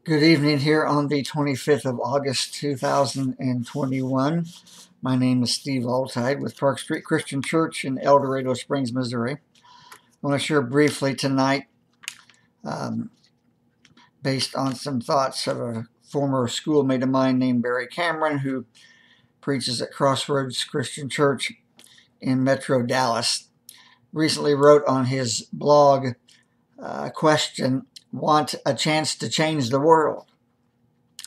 Good evening here on the 25th of August 2021. My name is Steve Altide with Park Street Christian Church in El Dorado Springs, Missouri. I want to share briefly tonight, based on some thoughts of a former schoolmate of mine named Barry Cameron, who preaches at Crossroads Christian Church in Metro Dallas. Recently wrote on his blog question, want a chance to change the world.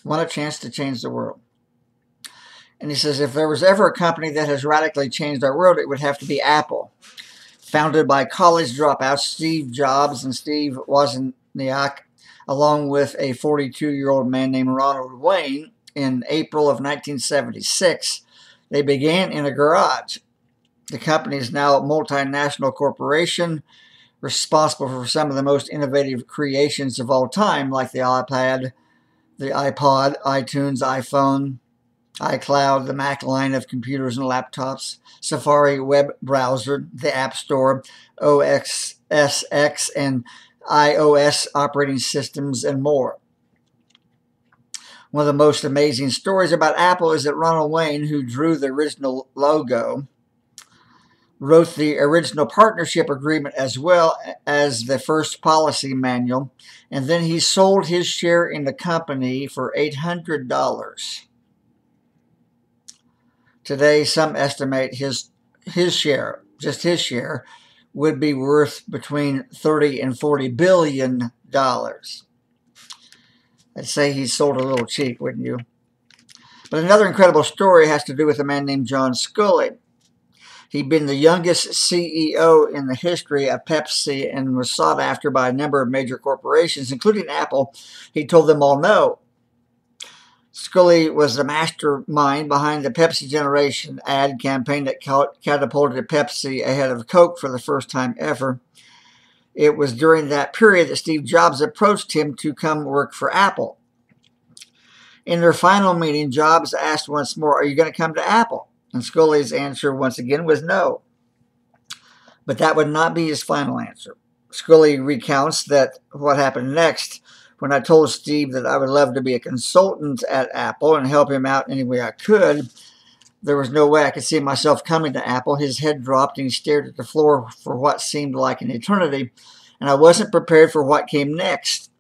Want a chance to change the world. And he says, if there was ever a company that has radically changed our world, it would have to be Apple. Founded by college dropouts Steve Jobs and Steve Wozniak, along with a 42-year-old man named Ronald Wayne, in April of 1976, they began in a garage. The company is now a multinational corporation responsible for some of the most innovative creations of all time, like the iPad, the iPod, iTunes, iPhone, iCloud, the Mac line of computers and laptops, Safari web browser, the App Store, OS X, and iOS operating systems, and more. One of the most amazing stories about Apple is that Ronald Wayne, who drew the original logo, wrote the original partnership agreement as well as the first policy manual, and then he sold his share in the company for $800. Today, some estimate his share, just his share, would be worth between $30 and $40 billion. I'd say he sold a little cheap, wouldn't you? But another incredible story has to do with a man named John Sculley. He'd been the youngest CEO in the history of Pepsi and was sought after by a number of major corporations, including Apple. He told them all no. Sculley was the mastermind behind the Pepsi Generation ad campaign that catapulted Pepsi ahead of Coke for the first time ever. It was during that period that Steve Jobs approached him to come work for Apple. In their final meeting, Jobs asked once more, "Are you going to come to Apple?" And Sculley's answer once again was no. But that would not be his final answer. Sculley recounts that what happened next: when I told Steve that I would love to be a consultant at Apple and help him out any way I could, there was no way I could see myself coming to Apple. His head dropped and he stared at the floor for what seemed like an eternity, and I wasn't prepared for what came next.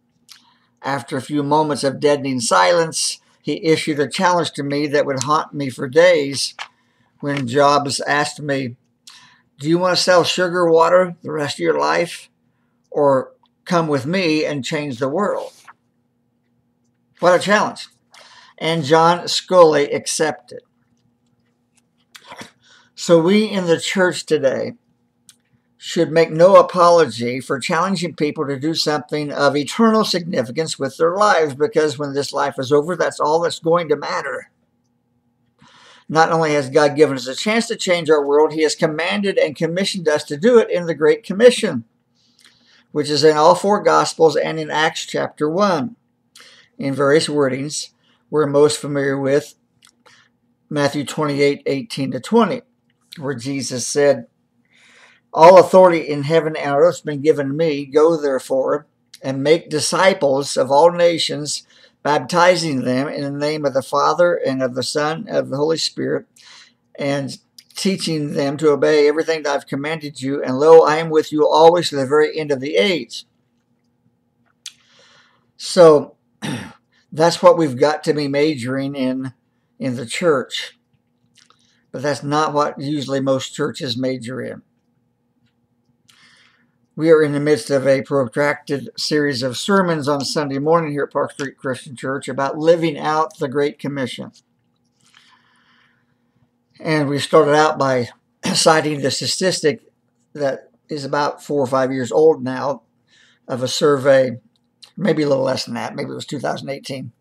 After a few moments of deadening silence, he issued a challenge to me that would haunt me for days. When Jobs asked me, "Do you want to sell sugar water the rest of your life, or come with me and change the world?" What a challenge. And John Sculley accepted. So we in the church today should make no apology for challenging people to do something of eternal significance with their lives, because when this life is over, that's all that's going to matter. Not only has God given us a chance to change our world, he has commanded and commissioned us to do it in the Great Commission, which is in all four Gospels and in Acts chapter 1. In various wordings, we're most familiar with Matthew 28:18-20, where Jesus said, "All authority in heaven and earth has been given to me. Go therefore and make disciples of all nations, baptizing them in the name of the Father and of the Son and of the Holy Spirit, and teaching them to obey everything that I've commanded you. And lo, I am with you always to the very end of the age." So that's what we've got to be majoring in the church. But that's not what usually most churches major in. We are in the midst of a protracted series of sermons on Sunday morning here at Park Street Christian Church about living out the Great Commission. And we started out by citing the statistic that is about 4 or 5 years old now, of a survey, maybe a little less than that, maybe it was 2018,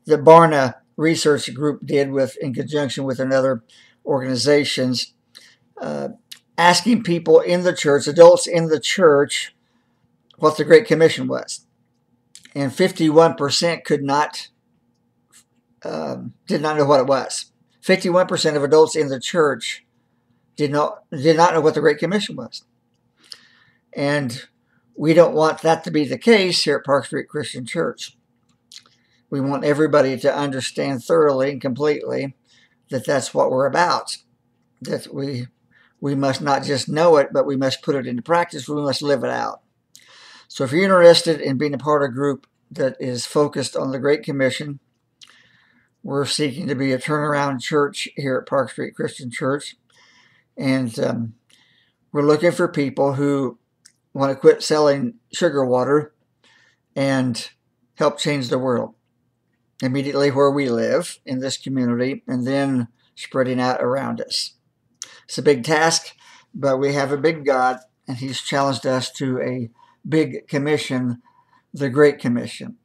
that Barna Research Group did in conjunction with another organizations, asking people in the church, adults in the church, what the Great Commission was. And 51% did not know what it was. 51% of adults in the church did not know what the Great Commission was. And we don't want that to be the case here at Park Street Christian Church. We want everybody to understand thoroughly and completely that that's what we're about. That we must not just know it, but we must put it into practice. We must live it out. So if you're interested in being a part of a group that is focused on the Great Commission, we're seeking to be a turnaround church here at Park Street Christian Church. And we're looking for people who want to quit selling sugar water and help change the world immediately where we live in this community, and then spreading out around us. It's a big task, but we have a big God, and He's challenged us to a big commission, the Great Commission.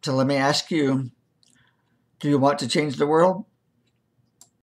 So let me ask you, do you want to change the world?